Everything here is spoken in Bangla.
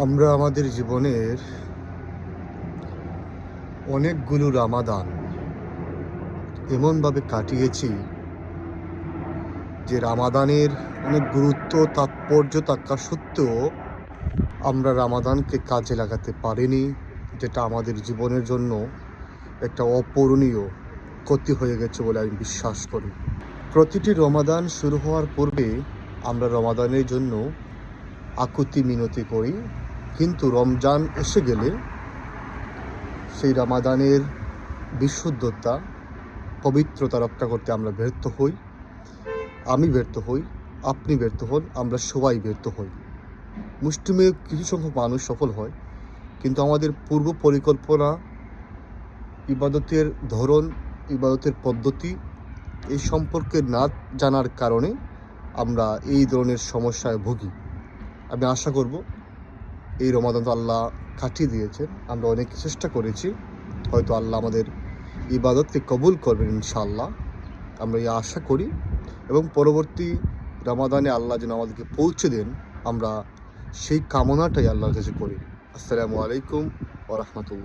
আমরা আমাদের জীবনের অনেকগুলো রামাদান এমনভাবে কাটিয়েছি যে রামাদানের অনেক গুরুত্ব তাৎপর্য থাকা সত্ত্বেও আমরা রামাদানকে কাজে লাগাতে পারিনি, যেটা আমাদের জীবনের জন্য একটা অপূরণীয় ক্ষতি হয়ে গেছে বলে আমি বিশ্বাস করি। প্রতিটি রমাদান শুরু হওয়ার পূর্বে আমরা রমাদানের জন্য আকুতি মিনতি করি, কিন্তু রমজান এসে গেলে সেই রামাদানের বিশুদ্ধতা, পবিত্রতা রক্ষা করতে আমরা ব্যর্থ হই। আমি ব্যর্থ হই, আপনি ব্যর্থ হন, আমরা সবাই ব্যর্থ হই। মুষ্টিমেয় কিছু সংখ্যক মানুষ সফল হয়, কিন্তু আমাদের পূর্ব পরিকল্পনা, ইবাদতের ধরন, ইবাদতের পদ্ধতি এই সম্পর্কে না জানার কারণে আমরা এই ধরনের সমস্যায় ভুগি। আমি আশা করব এই রমাদান তো আল্লাহ কাটিয়ে দিয়েছেন, আমরা অনেক চেষ্টা করেছি, হয়তো আল্লাহ আমাদের ইবাদতকে কবুল করবেন ইনশাআল্লাহ, আমরা এই আশা করি। এবং পরবর্তী রমাদানে আল্লাহ যেন আমাদেরকে পৌঁছে দেন, আমরা সেই কামনাটাই আল্লাহর কাছে করি। আসসালামু আলাইকুম ওয়া রাহমাতুল্লাহ।